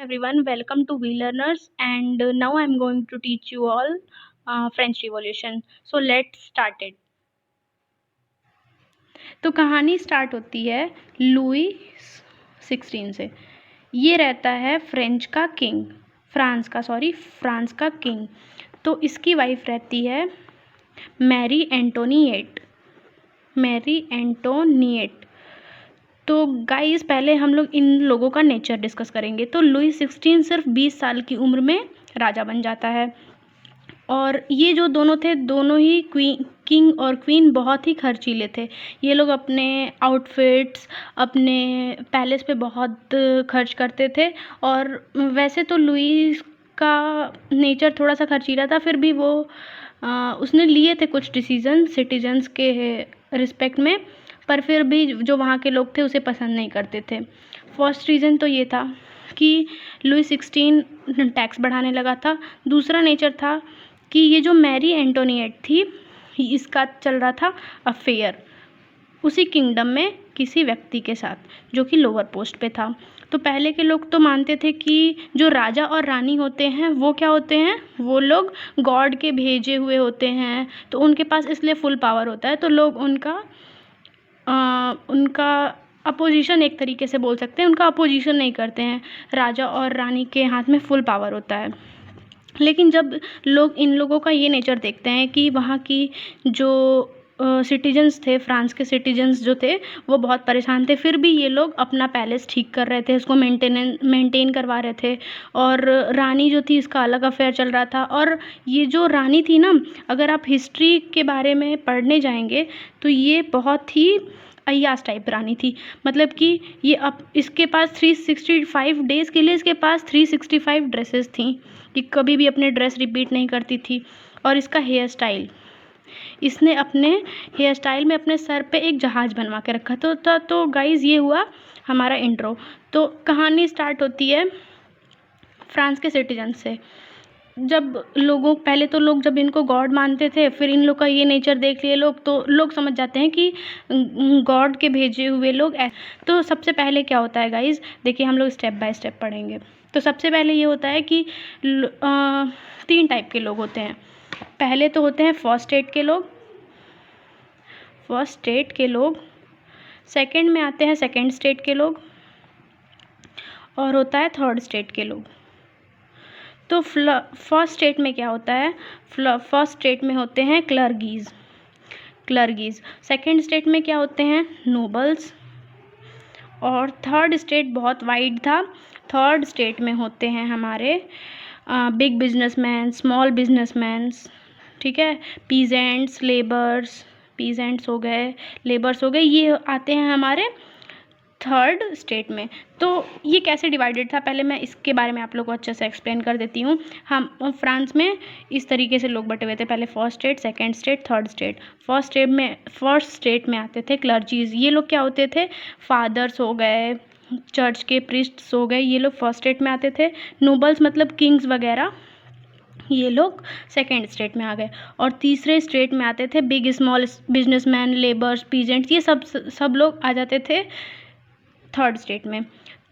everyone, welcome to We Learners, and now I'm going to teach you all French Revolution. So let's start it. तो कहानी start होती है Louis 16 से। ये रहता है फ्रांस का किंग। तो इसकी वाइफ रहती है मैरी एंटोनिएट। तो गाइस पहले हम लोग इन लोगों का नेचर डिस्कस करेंगे। तो लुई 16 सिर्फ 20 साल की उम्र में राजा बन जाता है। और ये जो दोनों थे, दोनों ही किंग और क्वीन बहुत ही खर्चीले थे। ये लोग अपने आउटफिट्स, अपने पैलेस पे बहुत खर्च करते थे। और वैसे तो लुई का नेचर थोड़ा सा खर्चीला था, फिर भी वो उसने लिए थे कुछ डिसीजन सिटीजन्स के रिस्पेक्ट में, पर फिर भी जो वहाँ के लोग थे उसे पसंद नहीं करते थे। फर्स्ट रीज़न तो ये था कि लुई 16 टैक्स बढ़ाने लगा था। दूसरा नेचर था कि ये जो मैरी एंटोनिएट थी, इसका चल रहा था अफेयर उसी किंगडम में किसी व्यक्ति के साथ जो कि लोअर पोस्ट पे था। तो पहले के लोग तो मानते थे कि जो राजा और रानी होते हैं वो क्या होते हैं, वो लोग गॉड के भेजे हुए होते हैं, तो उनके पास इसलिए फुल पावर होता है। तो लोग उनका अपोजिशन, एक तरीके से बोल सकते हैं, उनका अपोजिशन नहीं करते हैं। राजा और रानी के हाथ में फुल पावर होता है। लेकिन जब लोग इन लोगों का ये नेचर देखते हैं कि वहाँ की जो सिटीजन्स थे, फ्रांस के सिटीजन्स जो थे वो बहुत परेशान थे, फिर भी ये लोग अपना पैलेस ठीक कर रहे थे, उसको मेंटेन करवा रहे थे। और रानी जो थी, इसका अलग अफेयर चल रहा था। और ये जो रानी थी ना, अगर आप हिस्ट्री के बारे में पढ़ने जाएंगे तो ये बहुत ही अय्याश टाइप रानी थी। मतलब कि ये अब इसके पास 365 डेज़ के लिए इसके पास 365 ड्रेसेस थी। ये कभी भी अपने ड्रेस रिपीट नहीं करती थी। और इसका हेयर स्टाइल, इसने अपने हेयर स्टाइल में अपने सर पे एक जहाज़ बनवा के रखा था। तो गाइज़ ये हुआ हमारा इंट्रो। तो कहानी स्टार्ट होती है फ्रांस के सिटीजन से। जब पहले तो लोग जब इनको गॉड मानते थे, फिर इन लोग का ये नेचर देख लिए लोग, तो लोग समझ जाते हैं कि गॉड के भेजे हुए लोग। तो सबसे पहले क्या होता है गाइज़, देखिए हम लोग स्टेप बाय स्टेप पढ़ेंगे। तो सबसे पहले ये होता है कि 3 टाइप के लोग होते हैं। पहले तो होते हैं फर्स्ट स्टेट के लोग, सेकंड में आते हैं सेकंड स्टेट के लोग, और होता है थर्ड स्टेट के लोग। तो फर्स्ट स्टेट में क्या होता है, फर्स्ट स्टेट में होते हैं क्लर्गीज़। सेकंड स्टेट में क्या होते हैं, नोबल्स। और थर्ड स्टेट बहुत वाइड था। थर्ड स्टेट में होते हैं हमारे बिग बिजनेसमैन, स्मॉल बिजनेसमैन्स, ठीक है, पीजेंट्स हो गए, लेबर्स हो गए, ये आते हैं हमारे थर्ड स्टेट में। तो ये कैसे डिवाइडेड था, पहले मैं इसके बारे में आप लोग को अच्छे से एक्सप्लेन कर देती हूँ। हम फ्रांस में इस तरीके से लोग बटे हुए थे, पहले first state, second state, third state. First state में आते थे क्लर्जीज। ये लोग क्या होते थे, फादर्स हो गए, चर्च के प्रीस्ट्स हो गए, ये लोग फर्स्ट स्टेट में आते थे। नोबल्स मतलब किंग्स वगैरह, ये लोग सेकेंड स्टेट में आ गए। और तीसरे स्टेट में आते थे big small businessman, labours, peasants, ये सब लोग आ जाते थे थर्ड स्टेट में।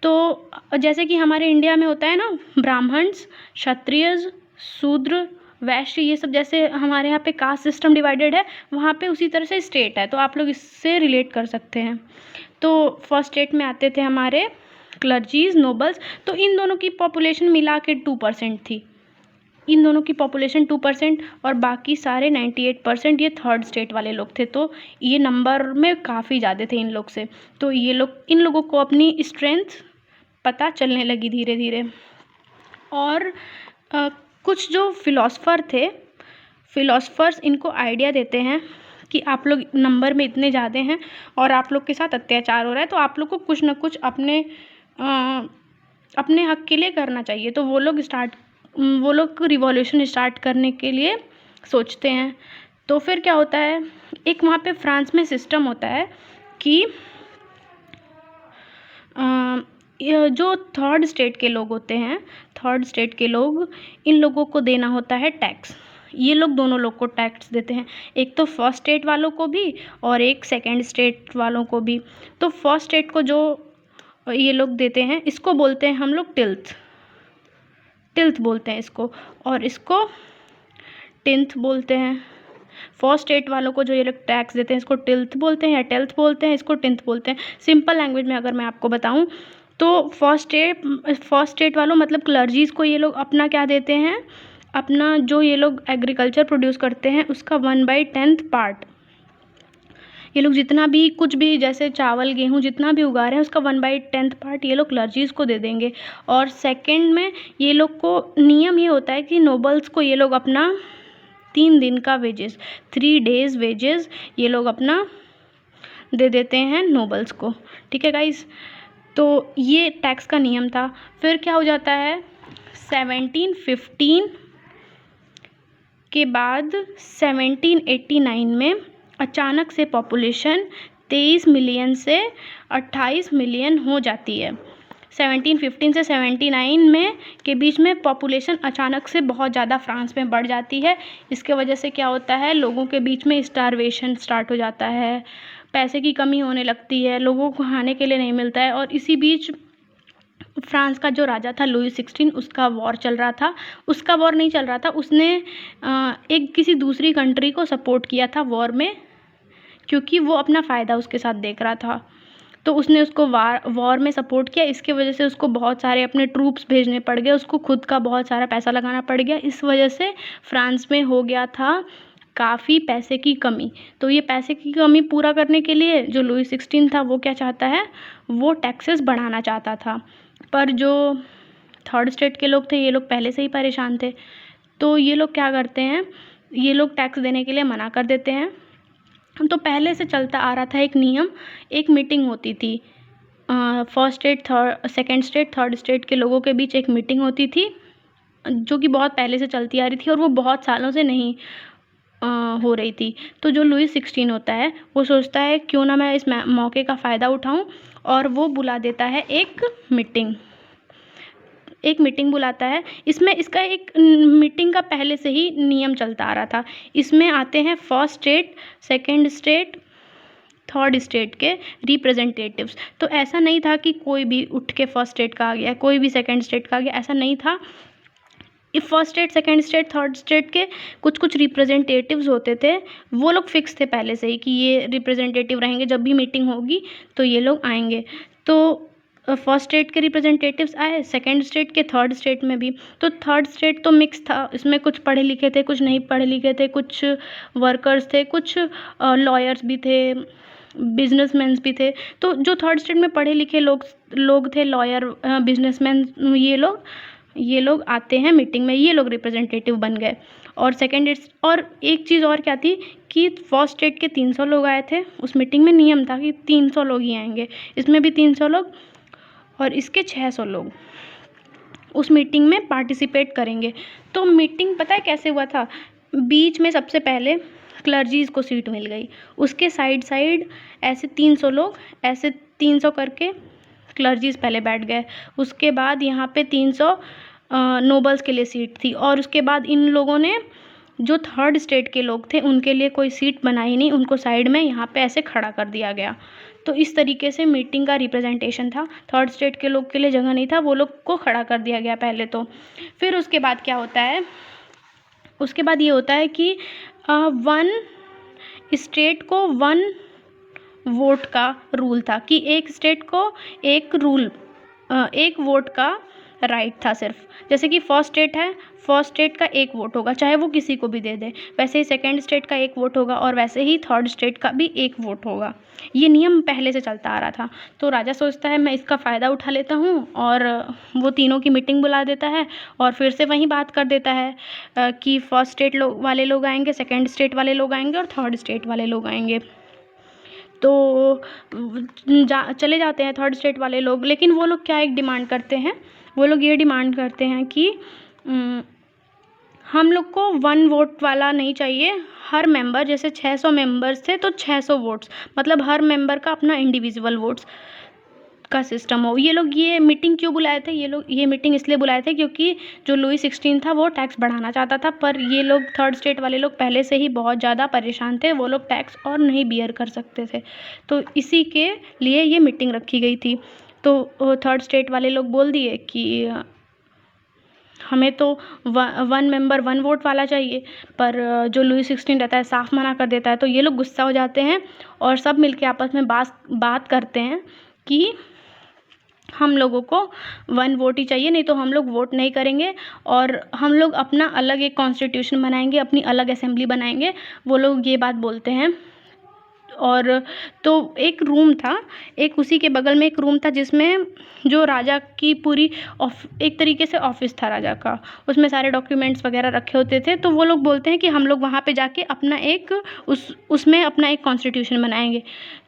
तो जैसे कि हमारे इंडिया में होता है ना, ब्राह्मण्स, क्षत्रियज, शूद्र, वैश्य, ये सब जैसे हमारे यहाँ पे कास्ट सिस्टम डिवाइडेड है, वहाँ पे उसी तरह से स्टेट है। तो आप लोग इससे रिलेट कर सकते हैं। तो फर्स्ट स्टेट में आते थे हमारे क्लर्जीज, नोबल्स। तो इन दोनों की पॉपुलेशन मिला के 2% थी। इन दोनों की पॉपुलेशन 2% और बाकी सारे 98% ये थर्ड स्टेट वाले लोग थे। तो ये नंबर में काफ़ी ज़्यादा थे इन लोग से। तो इन लोगों को अपनी स्ट्रेंथ पता चलने लगी धीरे धीरे। और कुछ जो फिलोसफर्स इनको आइडिया देते हैं कि आप लोग नंबर में इतने ज़्यादा हैं और आप लोग के साथ अत्याचार हो रहा है, तो आप लोग को कुछ ना कुछ अपने हक के लिए करना चाहिए। तो वो लोग रिवॉल्यूशन स्टार्ट करने के लिए सोचते हैं। तो फिर क्या होता है, एक वहाँ पे फ्रांस में सिस्टम होता है कि जो थर्ड स्टेट के लोग होते हैं, थर्ड स्टेट के लोग, इन लोगों को देना होता है टैक्स। ये लोग दोनों लोग को टैक्स देते हैं, एक तो फर्स्ट स्टेट वालों को भी और एक सेकंड स्टेट वालों को भी। तो फर्स्ट स्टेट को जो ये लोग देते हैं, इसको बोलते हैं हम लोग टिल्थ। टिल्थ बोलते हैं इसको, और इसको टिंथ बोलते हैं। फर्स्ट स्टेट वालों को जो ये लोग टैक्स देते हैं इसको टिल्थ बोलते हैं या टेल्थ बोलते हैं, इसको टिंथ बोलते हैं। सिंपल लैंग्वेज में अगर मैं आपको बताऊं तो फर्स्ट स्टेट वालों मतलब क्लर्जीज को ये लोग अपना क्या देते हैं, अपना जो ये लोग एग्रीकल्चर प्रोड्यूस करते हैं उसका 1/10 पार्ट, ये लोग जितना भी कुछ भी जैसे चावल गेहूँ जितना भी उगा रहे हैं उसका 1/10 पार्ट ये लोग क्लर्जीज को दे देंगे। और सेकंड में ये लोग को नियम ये होता है कि नोबल्स को ये लोग अपना 3 दिन का वेजेस, 3 days वेजेस ये लोग अपना दे देते हैं नोबल्स को। ठीक है गाइस, तो ये टैक्स का नियम था। फिर क्या हो जाता है 1715 के बाद 1789 में अचानक से पॉपुलेशन 23 मिलियन से 28 मिलियन हो जाती है। 1715 से 79 में के बीच में पॉपुलेशन अचानक से बहुत ज़्यादा फ्रांस में बढ़ जाती है। इसके वजह से क्या होता है, लोगों के बीच में स्टारवेशन स्टार्ट हो जाता है, पैसे की कमी होने लगती है, लोगों को खाने के लिए नहीं मिलता है। और इसी बीच फ्रांस का जो राजा था लुई 16 उसका वॉर चल रहा था, उसका वॉर नहीं चल रहा था, उसने एक किसी दूसरी कंट्री को सपोर्ट किया था वॉर में, क्योंकि वो अपना फ़ायदा उसके साथ देख रहा था, तो उसने उसको वॉर में सपोर्ट किया। इसके वजह से उसको बहुत सारे अपने ट्रूप्स भेजने पड़ गए, उसको खुद का बहुत सारा पैसा लगाना पड़ गया। इस वजह से फ्रांस में हो गया था काफ़ी पैसे की कमी। तो ये पैसे की कमी पूरा करने के लिए जो लुई 16 था वो क्या चाहता है, वो टैक्सेस बढ़ाना चाहता था। पर जो थर्ड स्टेट के लोग थे ये लोग पहले से ही परेशान थे, तो ये लोग क्या करते हैं, ये लोग टैक्स देने के लिए मना कर देते हैं। तो पहले से चलता आ रहा था एक नियम, एक मीटिंग होती थी first state second state third state के लोगों के बीच एक मीटिंग होती थी, जो कि बहुत पहले से चलती आ रही थी और वो बहुत सालों से नहीं हो रही थी। तो जो लुई 16 होता है वो सोचता है क्यों ना मैं इस मौके का फ़ायदा उठाऊं, और वो बुला देता है एक मीटिंग बुलाता है। इसमें इसका एक मीटिंग का पहले से ही नियम चलता आ रहा था। इसमें आते हैं first state, second state, third state के रिप्रेजेंटेटिव्स। तो ऐसा नहीं था कि कोई भी उठ के फर्स्ट स्टेट का आ गया, कोई भी सेकंड स्टेट का आ गया, ऐसा नहीं था। First state, second state, third state के कुछ कुछ रिप्रेजेंटेटिव्स होते थे, वो लोग फिक्स थे पहले से ही कि ये रिप्रेजेंटेटिव रहेंगे, जब भी मीटिंग होगी तो ये लोग आएंगे। तो फर्स्ट स्टेट के रिप्रेजेंटेटिव्स आए, सेकंड स्टेट के, थर्ड स्टेट में भी। तो थर्ड स्टेट तो मिक्स था, इसमें कुछ पढ़े लिखे थे, कुछ नहीं पढ़े लिखे थे, कुछ वर्कर्स थे, कुछ लॉयर्स भी थे, बिजनेसमैन भी थे। तो जो थर्ड स्टेट में पढ़े लिखे लोग थे, लॉयर, बिजनेसमैन, ये लोग आते हैं मीटिंग में, ये लोग रिप्रेजेंटेटिव बन गए। और और एक चीज़ और क्या थी कि फर्स्ट स्टेट के 300 लोग आए थे उस मीटिंग में, नियम था कि 300 लोग ही आएंगे, इसमें भी 300 लोग और इसके 600 लोग उस मीटिंग में पार्टिसिपेट करेंगे। तो मीटिंग पता है कैसे हुआ था, बीच में सबसे पहले क्लर्जीज़ को सीट मिल गई, उसके साइड साइड ऐसे 300 लोग, ऐसे 300 करके क्लर्जीज़ पहले बैठ गए। उसके बाद यहाँ पे 300 नोबल्स के लिए सीट थी, और उसके बाद इन लोगों ने जो थर्ड स्टेट के लोग थे उनके लिए कोई सीट बनाई नहीं, उनको साइड में यहाँ पे ऐसे खड़ा कर दिया गया। तो इस तरीके से मीटिंग का रिप्रेजेंटेशन था, थर्ड स्टेट के लोग के लिए जगह नहीं था, वो लोग को खड़ा कर दिया गया पहले तो। फिर उसके बाद क्या होता है, उसके बाद ये होता है कि 1 स्टेट को 1 वोट का रूल था, कि एक स्टेट को एक वोट का राइट था सिर्फ। जैसे कि फर्स्ट स्टेट है, फर्स्ट स्टेट का 1 वोट होगा, चाहे वो किसी को भी दे दे, वैसे ही सेकंड स्टेट का 1 वोट होगा, और वैसे ही थर्ड स्टेट का भी 1 वोट होगा। ये नियम पहले से चलता आ रहा था। तो राजा सोचता है मैं इसका फ़ायदा उठा लेता हूँ, और वो तीनों की मीटिंग बुला देता है और फिर से वहीं बात कर देता है कि फर्स्ट स्टेट वाले लोग आएंगे, सेकेंड स्टेट वाले लोग आएंगे और थर्ड स्टेट वाले लोग आएंगे। तो चले जाते हैं थर्ड स्टेट वाले लोग, लेकिन वो लोग क्या एक डिमांड करते हैं, वो लोग ये डिमांड करते हैं कि हम लोग को 1 वोट वाला नहीं चाहिए, हर मेंबर, जैसे 600 मेंबर्स थे तो 600 वोट्स, मतलब हर मेंबर का अपना इंडिविजुअल वोट्स का सिस्टम हो। ये लोग ये मीटिंग क्यों बुलाए थे, ये लोग ये मीटिंग इसलिए बुलाए थे क्योंकि जो लुई 16 था वो टैक्स बढ़ाना चाहता था, पर ये लोग थर्ड स्टेट वाले लोग पहले से ही बहुत ज़्यादा परेशान थे, वो लोग टैक्स और नहीं बियर कर सकते थे, तो इसी के लिए ये मीटिंग रखी गई थी। तो थर्ड स्टेट वाले लोग बोल दिए कि हमें तो वन मेंबर वन वोट वाला चाहिए। पर जो लुई 16 रहता है साफ मना कर देता है। तो ये लोग गुस्सा हो जाते हैं और सब मिलके आपस में बात करते हैं कि हम लोगों को वन वोट ही चाहिए, नहीं तो हम लोग वोट नहीं करेंगे और हम लोग अपना अलग एक कॉन्स्टिट्यूशन बनाएंगे, अपनी अलग असेंबली बनाएंगे। वो लोग ये बात बोलते हैं। और तो एक रूम था, एक उसी के बगल में एक रूम था जिसमें जो राजा की पूरी एक तरीके से ऑफिस था राजा का, उसमें सारे डॉक्यूमेंट्स वगैरह रखे होते थे। तो वो लोग बोलते हैं कि हम लोग वहाँ पे जाके अपना एक उसमें अपना एक कॉन्स्टिट्यूशन बनाएंगे।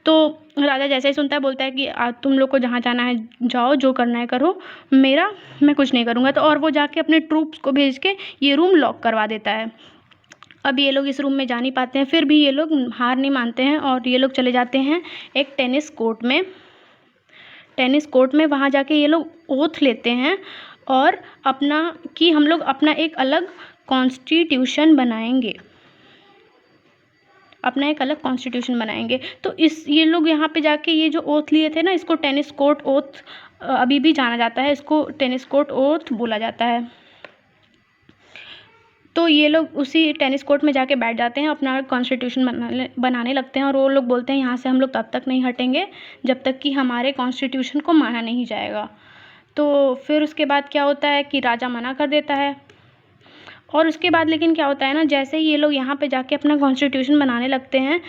तो राजा जैसे ही सुनता है बोलता है कि तुम लोग को जहाँ जाना है जाओ, जो करना है करो, मैं कुछ नहीं करूँगा। तो और वो जाके अपने ट्रूप्स को भेज के ये रूम लॉक करवा देता है। अब ये लोग इस रूम में जा नहीं पाते हैं, फिर भी ये लोग हार नहीं मानते हैं और ये लोग चले जाते हैं एक टेनिस कोर्ट में वहाँ जाके ये लोग ओथ लेते हैं और कि हम लोग अपना एक अलग कॉन्स्टिट्यूशन बनाएंगे। तो ये लोग यहाँ पे जाके ये जो ओथ लिए थे ना, इसको टेनिस कोर्ट ओथ अभी भी जाना जाता है, इसको टेनिस कोर्ट ओथ बोला जाता है। तो ये लोग उसी टेनिस कोर्ट में जाके बैठ जाते हैं, अपना कॉन्स्टिट्यूशन बनाने लगते हैं और वो लोग बोलते हैं यहाँ से हम लोग तब तक नहीं हटेंगे जब तक कि हमारे कॉन्स्टिट्यूशन को माना नहीं जाएगा। तो फिर उसके बाद क्या होता है कि राजा मना कर देता है। और उसके बाद लेकिन क्या होता है ना, जैसे ही ये लोग यहाँ पे जाके अपना कॉन्स्टिट्यूशन बनाने लगते हैं,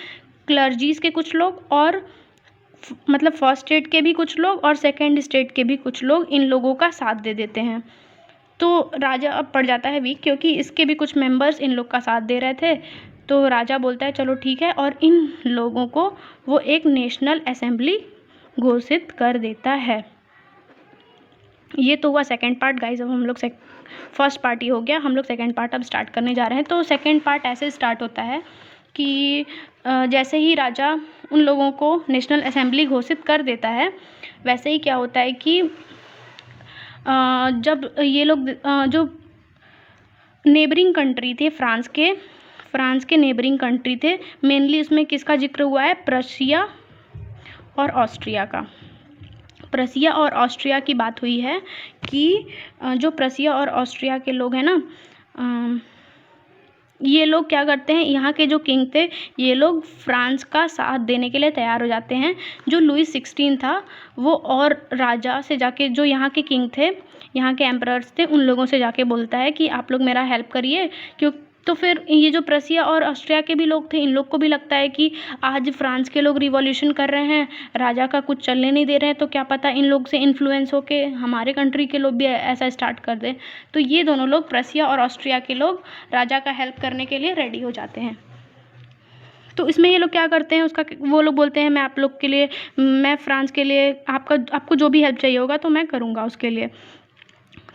क्लर्जीज़ के कुछ लोग और मतलब फर्स्ट स्टेट के भी कुछ लोग और सेकेंड स्टेट के भी कुछ लोग इन लोगों का साथ दे देते हैं। तो राजा अब पड़ जाता है वीक, क्योंकि इसके भी कुछ मेंबर्स इन लोग का साथ दे रहे थे। तो राजा बोलता है चलो ठीक है, और इन लोगों को वो एक नेशनल असेंबली घोषित कर देता है। ये तो हुआ सेकंड पार्ट गाइस। अब हम लोग फर्स्ट पार्ट ही हो गया, हम लोग सेकंड पार्ट अब स्टार्ट करने जा रहे हैं। तो सेकंड पार्ट ऐसे स्टार्ट होता है कि जैसे ही राजा उन लोगों को नेशनल असेंबली घोषित कर देता है, वैसे ही क्या होता है कि जब ये लोग जो नेबरिंग कंट्री थे फ्रांस के नेबरिंग कंट्री थे, मेनली उसमें किसका जिक्र हुआ है, प्रशिया और ऑस्ट्रिया का। प्रशिया और ऑस्ट्रिया की बात हुई है कि जो प्रशिया और ऑस्ट्रिया के लोग हैं ना, ये लोग क्या करते हैं, यहाँ के जो किंग थे ये लोग फ्रांस का साथ देने के लिए तैयार हो जाते हैं। जो लुई 16 था वो और राजा से जाके, जो यहाँ के किंग थे, यहाँ के एम्परर्स थे, उन लोगों से जाके बोलता है कि आप लोग मेरा हेल्प करिए। तो फिर ये जो प्रशिया और ऑस्ट्रिया के भी लोग थे, इन लोग को भी लगता है कि आज फ्रांस के लोग रिवॉल्यूशन कर रहे हैं, राजा का कुछ चलने नहीं दे रहे हैं, तो क्या पता इन लोग से इन्फ्लुएंस होके हमारे कंट्री के लोग भी ऐसा स्टार्ट कर दें। तो ये दोनों लोग, प्रशिया और ऑस्ट्रिया के लोग, राजा का हेल्प करने के लिए रेडी हो जाते हैं। तो इसमें ये लोग क्या करते हैं, वो लोग बोलते हैं मैं आप लोग के लिए, मैं फ्रांस के लिए आपको जो भी हेल्प चाहिए होगा तो मैं करूँगा उसके लिए।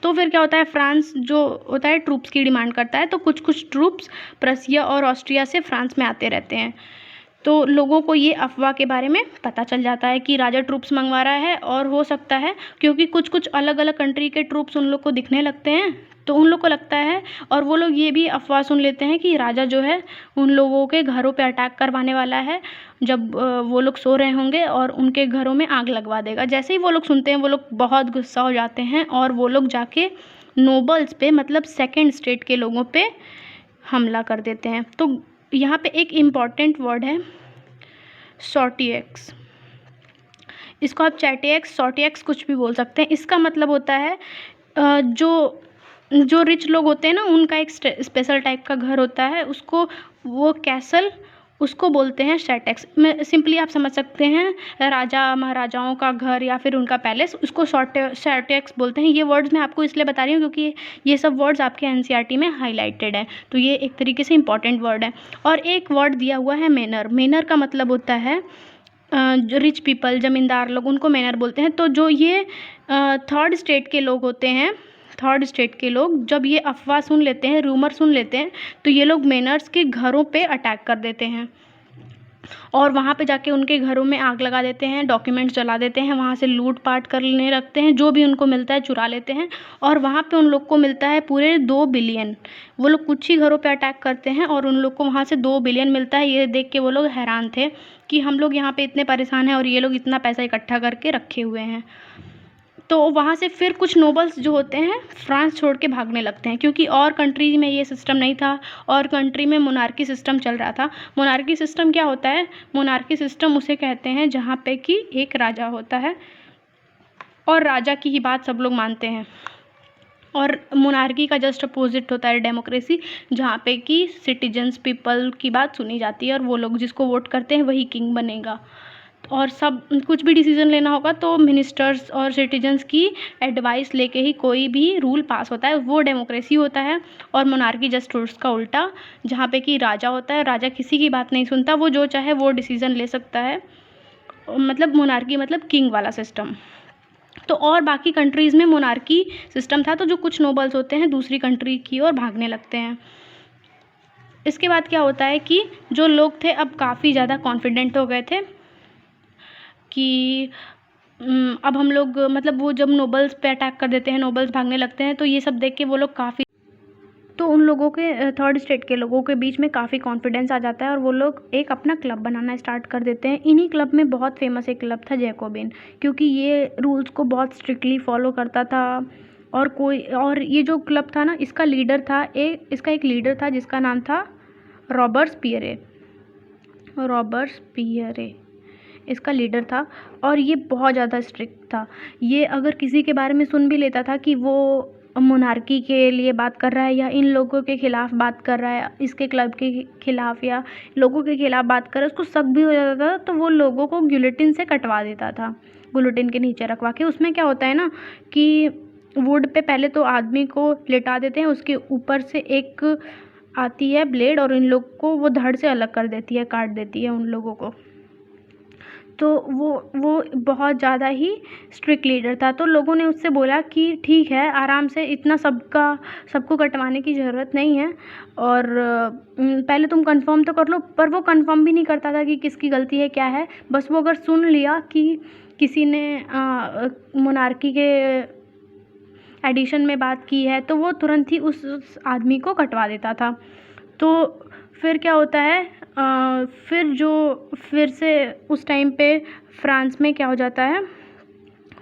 तो फिर क्या होता है, फ्रांस जो होता है ट्रूप्स की डिमांड करता है, तो कुछ ट्रूप्स प्रशिया और ऑस्ट्रिया से फ्रांस में आते रहते हैं। तो लोगों को ये अफवाह के बारे में पता चल जाता है कि राजा ट्रूप्स मंगवा रहा है, और हो सकता है क्योंकि कुछ अलग अलग कंट्री के ट्रूप्स उन लोग को दिखने लगते हैं, तो उन लोग को लगता है, और वो लोग ये भी अफवाह सुन लेते हैं कि राजा जो है उन लोगों के घरों पे अटैक करवाने वाला है, जब वो लोग सो रहे होंगे, और उनके घरों में आग लगवा देगा। जैसे ही वो लोग सुनते हैं, वो लोग बहुत गुस्सा हो जाते हैं और वो लोग जाके नोबल्स पे, मतलब सेकेंड स्टेट के लोगों पे हमला कर देते हैं। तो यहाँ पे एक इम्पॉर्टेंट वर्ड है सॉर्टिएक्स। इसको आप चैटिएक्स, सॉर्टिएक्स कुछ भी बोल सकते हैं। इसका मतलब होता है जो रिच लोग होते हैं ना, उनका एक स्पेशल टाइप का घर होता है, उसको वो कैसल, उसको बोलते हैं शैटेक्स। में सिंपली आप समझ सकते हैं राजा महाराजाओं का घर या फिर उनका पैलेस, उसको शैटेक्स बोलते हैं। ये वर्ड्स मैं आपको इसलिए बता रही हूँ क्योंकि ये सब वर्ड्स आपके एनसीईआरटी में हाईलाइटेड है, तो ये एक तरीके से इंपॉर्टेंट वर्ड है। और एक वर्ड दिया हुआ है मैनर। मैनर का मतलब होता है जो रिच पीपल, ज़मींदार लोग, उनको मैनर बोलते हैं। तो जो ये थर्ड स्टेट के लोग होते हैं, थर्ड स्टेट के लोग जब ये अफवाह सुन लेते हैं, रूमर सुन लेते हैं, तो ये लोग मैनर्स के घरों पे अटैक कर देते हैं और वहाँ पे जाके उनके घरों में आग लगा देते हैं, डॉक्यूमेंट्स जला देते हैं, वहाँ से लूट पाट करने लगते हैं, जो भी उनको मिलता है चुरा लेते हैं। और वहाँ पे उन लोग को मिलता है पूरे 2 बिलियन। वो लोग कुछ ही घरों पे अटैक करते हैं और उन लोग को वहाँ से 2 बिलियन मिलता है। ये देख के वो लोग हैरान थे कि हम लोग यहाँ पे इतने परेशान हैं और ये लोग इतना पैसा इकट्ठा करके रखे हुए हैं। तो वहाँ से फिर कुछ नोबल्स जो होते हैं फ्रांस छोड़ के भागने लगते हैं, क्योंकि और कंट्री में ये सिस्टम नहीं था, और कंट्री में मोनार्की सिस्टम चल रहा था। मोनार्की सिस्टम क्या होता है? मोनार्की सिस्टम उसे कहते हैं जहाँ पे कि एक राजा होता है और राजा की ही बात सब लोग मानते हैं। और मोनार्की का जस्ट अपोजिट होता है डेमोक्रेसी, जहाँ पे कि सिटीजन्स पीपल की बात सुनी जाती है और वो लोग जिसको वोट करते हैं वही किंग बनेगा। और सब कुछ भी डिसीजन लेना होगा तो मिनिस्टर्स और सिटीजन्स की एडवाइस लेके ही कोई भी रूल पास होता है, वो डेमोक्रेसी होता है। और मोनार्की जस्ट उसका उल्टा, जहाँ पे कि राजा होता है, राजा किसी की बात नहीं सुनता, वो जो चाहे वो डिसीजन ले सकता है। मतलब मोनार्की मतलब किंग वाला सिस्टम। तो और बाकी कंट्रीज़ में मोनार्की सिस्टम था, तो जो कुछ नोबल्स होते हैं दूसरी कंट्री की ओर भागने लगते हैं। इसके बाद क्या होता है कि जो लोग थे अब काफ़ी ज़्यादा कॉन्फिडेंट हो गए थे कि अब हम लोग मतलब वो जब नोबल्स पे अटैक कर देते हैं, नोबल्स भागने लगते हैं, तो ये सब देख के वो लोग काफ़ी, तो उन लोगों के थर्ड स्टेट के लोगों के बीच में काफ़ी कॉन्फिडेंस आ जाता है और वो लोग एक अपना क्लब बनाना स्टार्ट कर देते हैं। इन्हीं क्लब में बहुत फेमस एक क्लब था जैकोबिन, क्योंकि ये रूल्स को बहुत स्ट्रिक्टली फॉलो करता था। और ये जो क्लब था ना, इसका एक लीडर था जिसका नाम था रॉबर्सपियरे इसका लीडर था। और ये बहुत ज़्यादा स्ट्रिक्ट था। ये अगर किसी के बारे में सुन भी लेता था कि वो मोनार्की के लिए बात कर रहा है या इन लोगों के ख़िलाफ़ बात कर रहा है, इसके क्लब के ख़िलाफ़ या लोगों के ख़िलाफ़ बात कर रहा है, उसको शक भी हो जाता था, तो वो लोगों को गिलोटिन से कटवा देता था, गिलोटिन के नीचे रखवा के। उसमें क्या होता है ना कि वुड पे पहले तो आदमी को लेटा देते हैं, उसके ऊपर से एक आती है ब्लेड और इन लोग को वो धड़ से अलग कर देती है, काट देती है उन लोगों को। तो वो बहुत ज़्यादा ही स्ट्रिक्ट लीडर था। तो लोगों ने उससे बोला कि ठीक है, आराम से, इतना सबको कटवाने की ज़रूरत नहीं है, और पहले तुम कंफर्म तो कर लो। पर वो कंफर्म भी नहीं करता था कि किसकी गलती है, क्या है। बस वो अगर सुन लिया कि किसी ने मोनार्की के एडिशन में बात की है, तो वो तुरंत ही उस आदमी को कटवा देता था। तो फिर क्या होता है, फिर से उस टाइम पे फ्रांस में क्या हो जाता है,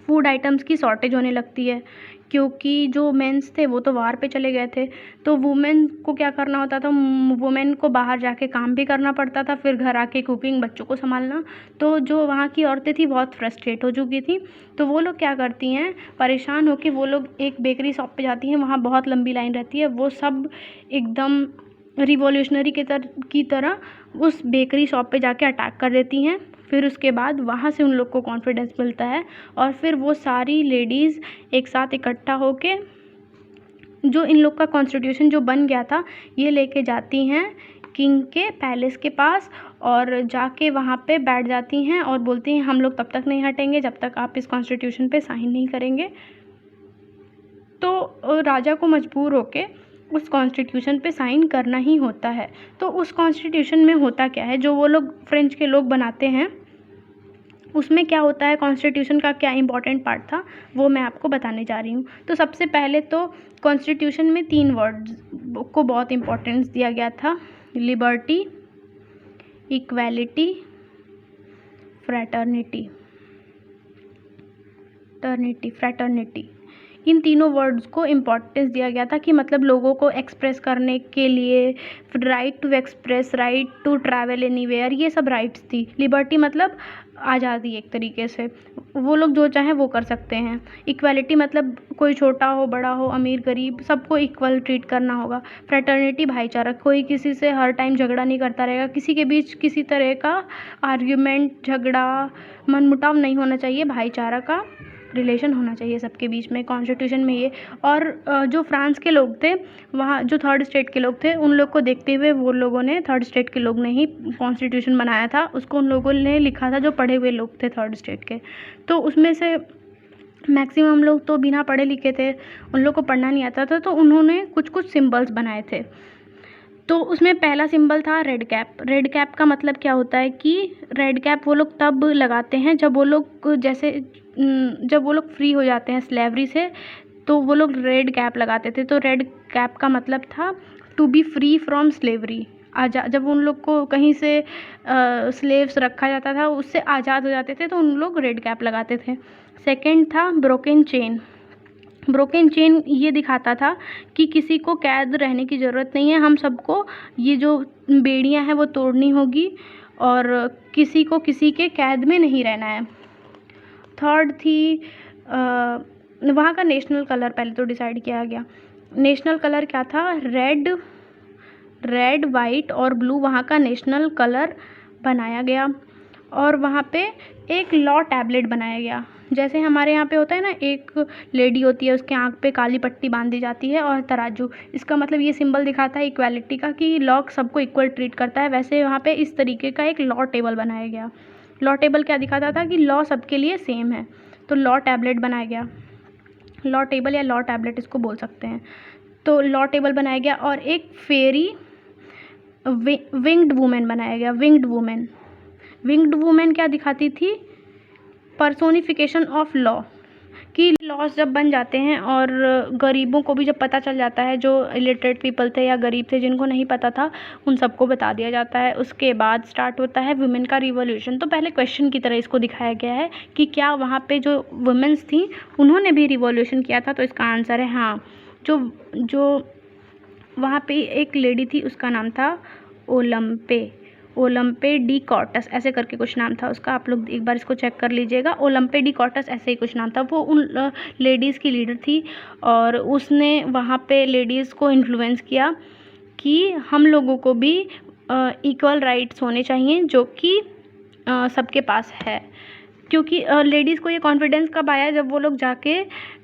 फूड आइटम्स की शॉर्टेज होने लगती है, क्योंकि जो मेंस थे वो तो वार पे चले गए थे। तो वुमेन को क्या करना होता था, वुमेन को बाहर जाके काम भी करना पड़ता था, फिर घर आके कुकिंग, बच्चों को संभालना। तो जो वहाँ की औरतें थी बहुत फ्रस्ट्रेट हो चुकी थी। तो वो लोग क्या करती हैं, परेशान होकर वो लोग एक बेकरी शॉप पे जाती हैं, वहाँ बहुत लंबी लाइन रहती है। वो सब एकदम रिवॉल्यूशनरी की तरह उस बेकरी शॉप पे जाके अटैक कर देती हैं। फिर उसके बाद वहाँ से उन लोग को कॉन्फिडेंस मिलता है और फिर वो सारी लेडीज़ एक साथ इकट्ठा होके जो इन लोग का कॉन्स्टिट्यूशन जो बन गया था ये लेके जाती हैं किंग के पैलेस के पास, और जाके वहाँ पे बैठ जाती हैं और बोलती हैं हम लोग तब तक नहीं हटेंगे जब तक आप इस कॉन्स्टिट्यूशन पे साइन नहीं करेंगे। तो राजा को मजबूर होके उस कॉन्स्टिट्यूशन पे साइन करना ही होता है। तो उस कॉन्स्टिट्यूशन में होता क्या है, जो वो लोग फ्रेंच के लोग बनाते हैं, उसमें क्या होता है, कॉन्स्टिट्यूशन का क्या इंपॉर्टेंट पार्ट था वो मैं आपको बताने जा रही हूँ। तो सबसे पहले तो कॉन्स्टिट्यूशन में 3 वर्ड्स को बहुत इम्पोर्टेंस दिया गया था, लिबर्टी, इक्वालिटी, फ्रैटर्निटी। इन तीनों वर्ड्स को इम्पोर्टेंस दिया गया था कि मतलब लोगों को एक्सप्रेस करने के लिए, right to express, right to travel anywhere, ये सब राइट्स थी। लिबर्टी मतलब आज़ादी, एक तरीके से वो लोग जो चाहें वो कर सकते हैं। इक्वालिटी मतलब कोई छोटा हो बड़ा हो अमीर गरीब सबको इक्वल ट्रीट करना होगा। फ्रेटर्निटी भाईचारा, कोई किसी से हर टाइम झगड़ा नहीं करता रहेगा, किसी के बीच किसी तरह का आर्ग्यूमेंट, झगड़ा, मनमुटाव नहीं होना चाहिए, भाईचारा का रिलेशन होना चाहिए सबके बीच में, कॉन्स्टिट्यूशन में ये। और जो फ्रांस के लोग थे वहाँ, जो थर्ड स्टेट के लोग थे, उन लोग को देखते हुए वो लोगों ने, थर्ड स्टेट के लोग ने ही कॉन्स्टिट्यूशन बनाया था, उसको उन लोगों ने लिखा था जो पढ़े हुए लोग थे थर्ड स्टेट के। तो उसमें से मैक्सिमम लोग तो बिना पढ़े लिखे थे, उन लोग को पढ़ना नहीं आता था, तो उन्होंने कुछ कुछ सिम्बल्स बनाए थे। तो उसमें पहला सिंबल था रेड कैप। रेड कैप का मतलब क्या होता है कि रेड कैप वो लोग तब लगाते हैं जब वो लोग फ्री हो जाते हैं स्लेवरी से, तो वो लोग रेड कैप लगाते थे। तो रेड कैप का मतलब था to be free from slavery, जब उन लोग को कहीं से स्लेव्स रखा जाता था, उससे आज़ाद हो जाते थे, तो उन लोग रेड कैप लगाते थे। सेकंड था ब्रोकन चेन। ब्रोकन चेन ये दिखाता था कि किसी को कैद रहने की ज़रूरत नहीं है, हम सबको ये जो बेड़ियाँ हैं वो तोड़नी होगी और किसी को किसी के कैद में नहीं रहना है। थर्ड थी वहाँ का नेशनल कलर पहले तो डिसाइड किया गया। नेशनल कलर क्या था? रेड वाइट और ब्लू वहाँ का नेशनल कलर बनाया गया। और वहाँ पे एक लॉ टैबलेट बनाया गया। जैसे हमारे यहाँ पे होता है ना, एक लेडी होती है, उसके आँख पे काली पट्टी बांधी जाती है और तराजू, इसका मतलब ये सिंबल दिखाता है इक्वालिटी का कि लॉ सबको इक्वल ट्रीट करता है। वैसे वहाँ पे इस तरीके का एक लॉ टेबल बनाया गया। लॉ टेबल क्या दिखाता था कि लॉ सबके लिए सेम है, तो लॉ टैबलेट बनाया गया। लॉ टेबल या लॉ टैबलेट इसको बोल सकते हैं। तो लॉ टेबल बनाया गया और एक फेरी विंग्ड वुमेन बनाया गया। विंग्ड वुमेन क्या दिखाती थी? पर्सोनिफिकेशन ऑफ लॉ, कि लॉज जब बन जाते हैं और गरीबों को भी जब पता चल जाता है, जो इलिटरेट पीपल थे या गरीब थे जिनको नहीं पता था, उन सबको बता दिया जाता है। उसके बाद स्टार्ट होता है वुमेन का रिवॉल्यूशन। तो पहले क्वेश्चन की तरह इसको दिखाया गया है कि क्या वहाँ पे जो वुमेन्स थी उन्होंने भी रिवॉल्यूशन किया था, तो इसका आंसर है हाँ। जो वहाँ पे एक लेडी थी, उसका नाम था ओलंपे डी कॉर्टस, ऐसे करके कुछ नाम था उसका। आप लोग एक बार इसको चेक कर लीजिएगा। ओलंपे डी कॉर्टस ऐसे ही कुछ नाम था। वो उन लेडीज़ की लीडर थी और उसने वहाँ पे लेडीज़ को इन्फ्लुएंस किया कि हम लोगों को भी इक्वल राइट्स होने चाहिए, जो कि सबके पास है। क्योंकि लेडीज़ को ये कॉन्फिडेंस कब आया? जब वो लोग जाके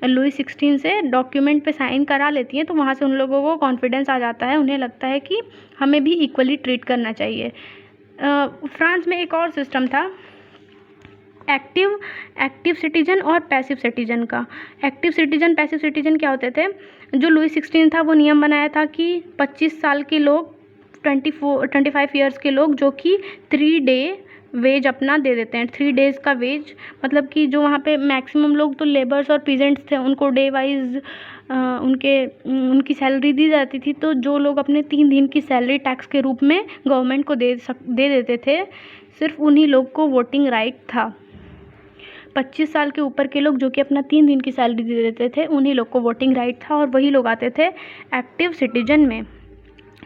लुई 16 से डॉक्यूमेंट पे साइन करा लेती हैं, तो वहाँ से उन लोगों को कॉन्फिडेंस आ जाता है, उन्हें लगता है कि हमें भी इक्वली ट्रीट करना चाहिए। फ्रांस में एक और सिस्टम था एक्टिव सिटीजन और पैसिव सिटीजन का। एक्टिव सिटीजन, पैसिव सिटीजन क्या होते थे? जो लुई 16 था वो नियम बनाया था कि 25 साल के लोग, 25 ईयर्स के लोग जो कि 3 डे वेज अपना दे देते हैं। 3 डेज़ का वेज, मतलब कि जो वहाँ पे मैक्सिमम लोग तो लेबर्स और पीजेंट्स थे, उनको डे वाइज उनकी सैलरी दी जाती थी। तो जो लोग अपने 3 दिन की सैलरी टैक्स के रूप में गवर्नमेंट को दे देते थे, सिर्फ उन्हीं लोग को वोटिंग राइट था। 25 साल के ऊपर के लोग जो कि अपना 3 दिन की सैलरी दे देते थे, उन्हीं लोग को वोटिंग राइट था और वही लोग आते थे एक्टिव सिटीजन में।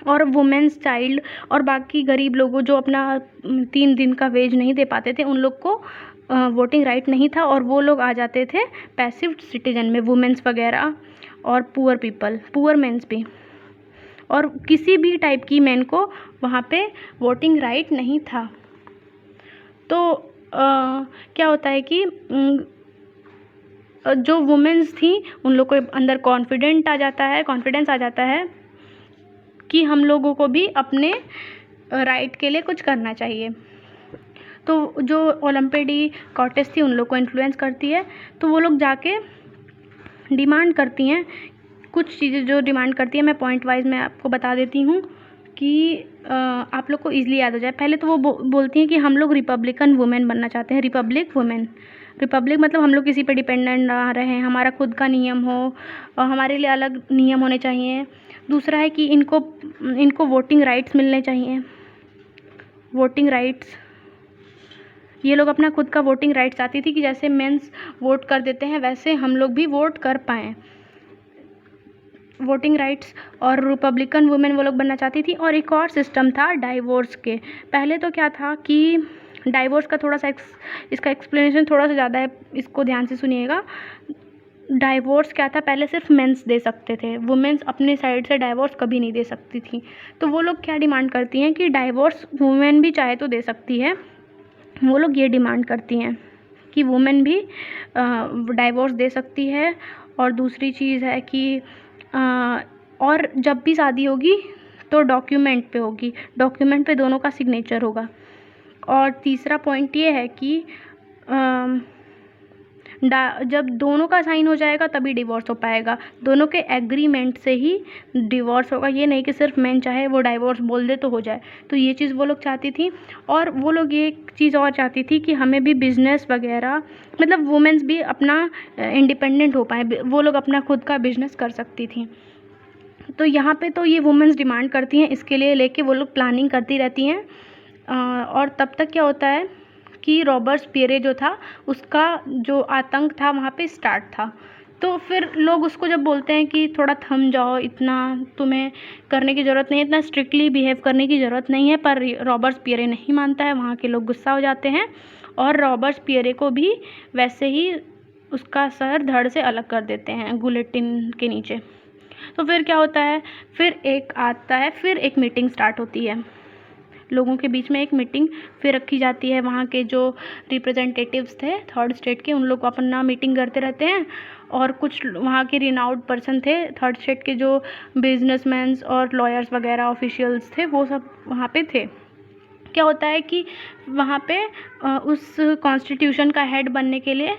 और वुमेन्स, चाइल्ड और बाकी गरीब लोगों जो अपना 3 दिन का वेज नहीं दे पाते थे, उन लोग को वोटिंग राइट नहीं था और वो लोग आ जाते थे पैसिव सिटीजन में, वुमेन्स वगैरह और पुअर मेंस भी। और किसी भी टाइप की मैन को वहाँ पे वोटिंग राइट नहीं था। तो क्या होता है कि जो वुमेन्स थी उन लोग को अंदर कॉन्फिडेंस आ जाता है कि हम लोगों को भी अपने राइट के लिए कुछ करना चाहिए। तो जो ओलंपे डी कॉर्टेस थी उन लोग को इन्फ्लुएंस करती है, तो वो लोग जाके डिमांड करती हैं कुछ चीज़ें। जो डिमांड करती है मैं पॉइंट वाइज मैं आपको बता देती हूँ कि आप लोग को ईजिली याद हो जाए। पहले तो वो बोलती हैं कि हम लोग रिपब्लिकन वुमेन बनना चाहते हैं। रिपब्लिक मतलब हम लोग किसी पे डिपेंडेंट ना रहें, हमारा खुद का नियम हो और हमारे लिए अलग नियम होने चाहिए। दूसरा है कि इनको वोटिंग राइट्स मिलने चाहिए। वोटिंग राइट्स, ये लोग अपना खुद का वोटिंग राइट्स चाहती थी कि जैसे मेंस वोट कर देते हैं वैसे हम लोग भी वोट कर पाएँ। वोटिंग राइट्स और रिपब्लिकन वुमेन वो लोग बनना चाहती थी। और एक और सिस्टम था डाइवोर्स के। पहले तो क्या था कि डाइवोर्स का थोड़ा सा इसका एक्सप्लेनेशन थोड़ा सा ज़्यादा है, इसको ध्यान से सुनिएगा। डाइवोर्स क्या था? पहले सिर्फ मेंस दे सकते थे, वुमेन्स अपने साइड से डाइवोर्स कभी नहीं दे सकती थी। तो वो लोग क्या डिमांड करती हैं कि डाइवोर्स वुमेन भी चाहे तो दे सकती है। वो लोग ये डिमांड करती हैं कि वुमेन भी डाइवोर्स दे सकती है। और दूसरी चीज़ है कि और जब भी शादी होगी तो डॉक्यूमेंट पे होगी, डॉक्यूमेंट पे दोनों का सिग्नेचर होगा। और तीसरा पॉइंट ये है कि जब दोनों का साइन हो जाएगा तभी डिवोर्स हो पाएगा, दोनों के एग्रीमेंट से ही डिवोर्स होगा। ये नहीं कि सिर्फ मैन चाहे वो डाइवोर्स बोल दे तो हो जाए। तो ये चीज़ वो लोग चाहती थी। और वो लोग ये चीज़ और चाहती थी कि हमें भी बिजनेस वगैरह, मतलब वुमेन्स भी अपना इंडिपेंडेंट हो पाए, वो लोग अपना खुद का बिजनेस कर सकती थी। तो यहाँ पे तो ये वुमेन्स डिमांड करती हैं, इसके लिए लेके वो लोग प्लानिंग करती रहती हैं। और तब तक क्या होता है कि रॉबर्सपियरे जो था उसका जो आतंक था वहाँ पे स्टार्ट था। तो फिर लोग उसको जब बोलते हैं कि थोड़ा थम जाओ, इतना तुम्हें करने की ज़रूरत नहीं है, इतना स्ट्रिक्टली बिहेव करने की ज़रूरत नहीं है, पर रॉबर्सपियरे नहीं मानता है। वहाँ के लोग गुस्सा हो जाते हैं और रॉबर्सपियरे को भी वैसे ही उसका सर धड़ से अलग कर देते हैं गुलेटिन के नीचे। तो फिर क्या होता है, फिर एक मीटिंग स्टार्ट होती है, लोगों के बीच में एक मीटिंग फिर रखी जाती है। वहाँ के जो रिप्रेजेंटेटिव्स थे थर्ड स्टेट के, उन लोग अपना मीटिंग करते रहते हैं और कुछ वहाँ के रिनाउड पर्सन थे थर्ड स्टेट के, जो बिजनेसमैन्स और लॉयर्स वगैरह ऑफिशियल्स थे, वो सब वहाँ पे थे। क्या होता है कि वहाँ पे उस कॉन्स्टिट्यूशन का हेड बनने के लिए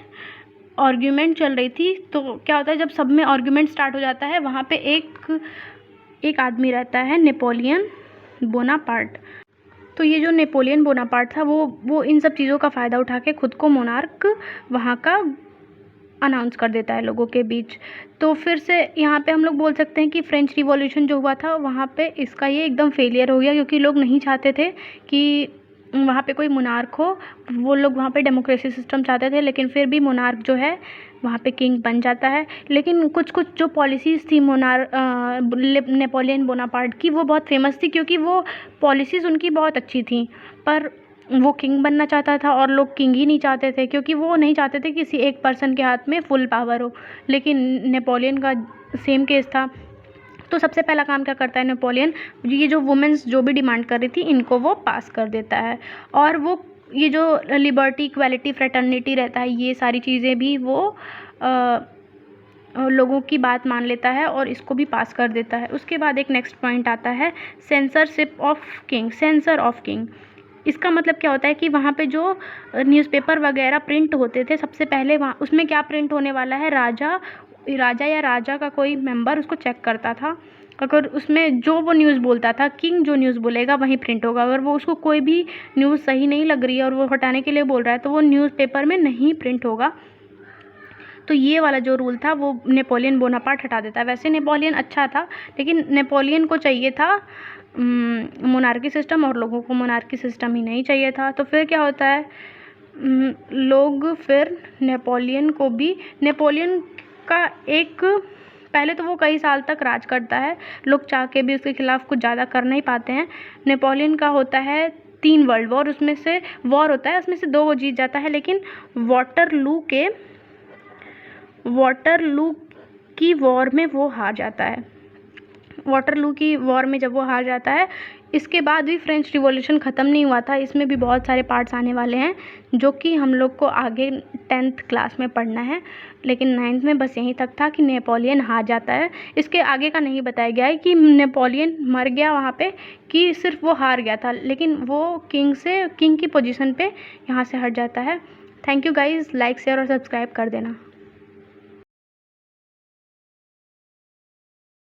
आर्ग्यूमेंट चल रही थी। तो क्या होता है, जब सब में आर्ग्यूमेंट स्टार्ट हो जाता है, वहाँ पे एक आदमी रहता है, नेपोलियन बोनापार्ट। तो ये जो नेपोलियन बोनापार्ट था वो इन सब चीज़ों का फ़ायदा उठा के खुद को मोनार्क वहाँ का अनाउंस कर देता है लोगों के बीच। तो फिर से यहाँ पे हम लोग बोल सकते हैं कि फ्रेंच रिवॉल्यूशन जो हुआ था वहाँ पे इसका ये एकदम फेलियर हो गया, क्योंकि लोग नहीं चाहते थे कि वहाँ पे कोई मोनार्क हो। वो लोग वहाँ पे डेमोक्रेसी सिस्टम चाहते थे, लेकिन फिर भी मोनार्क जो है वहाँ पे किंग बन जाता है। लेकिन कुछ कुछ जो पॉलिसीज़ थी नेपोलियन बोनापार्ट की, वो बहुत फेमस थी, क्योंकि वो पॉलिसीज़ उनकी बहुत अच्छी थी। पर वो किंग बनना चाहता था और लोग किंग ही नहीं चाहते थे, क्योंकि वो नहीं चाहते थे किसी एक पर्सन के हाथ में फुल पावर हो। लेकिन नेपोलियन का सेम केस था। तो सबसे पहला काम क्या करता है नेपोलियन, ये जो वुमेन्स जो भी डिमांड कर रही थी इनको वो पास कर देता है। और वो ये जो लिबर्टी, इक्वालिटी, फ्रेटर्निटी रहता है, ये सारी चीज़ें भी वो लोगों की बात मान लेता है और इसको भी पास कर देता है। उसके बाद एक नेक्स्ट पॉइंट आता है सेंसर ऑफ किंग। इसका मतलब क्या होता है कि वहाँ पे जो न्यूज़पेपर वगैरह प्रिंट होते थे, सबसे पहले वहाँ उसमें क्या प्रिंट होने वाला है, राजा या राजा का कोई मेंबर उसको चेक करता था। अगर उसमें जो वो न्यूज़ बोलता था, किंग जो न्यूज़ बोलेगा वहीं प्रिंट होगा। अगर वो उसको कोई भी न्यूज़ सही नहीं लग रही है और वो हटाने के लिए बोल रहा है, तो वो न्यूज़पेपर में नहीं प्रिंट होगा। तो ये वाला जो रूल था वो नेपोलियन बोनापार्ट हटा देता है। वैसे नेपोलियन अच्छा था, लेकिन नेपोलियन को चाहिए था मोनार्की सिस्टम और लोगों को मोनार्की सिस्टम ही नहीं चाहिए था। तो फिर क्या होता है, लोग फिर नेपोलियन का पहले तो वो कई साल तक राज करता है, लोग चाह के भी उसके खिलाफ कुछ ज़्यादा कर नहीं पाते हैं। नेपोलियन का होता है 3 वर्ल्ड वॉर, उसमें से 2 वो जीत जाता है, लेकिन वाटरलू की वॉर में वो हार जाता है। वाटरलू की वॉर में जब वो हार जाता है, इसके बाद भी फ्रेंच रिवॉल्यूशन ख़त्म नहीं हुआ था। इसमें भी बहुत सारे पार्ट्स आने वाले हैं जो कि हम लोग को आगे 10th क्लास में पढ़ना है, लेकिन 9th में बस यहीं तक था कि नेपोलियन हार जाता है। इसके आगे का नहीं बताया गया है कि नेपोलियन मर गया वहाँ पे, कि सिर्फ वो हार गया था, लेकिन वो किंग की पोजीशन पे यहाँ से हट जाता है। Thank you guys, like share और सब्सक्राइब कर देना।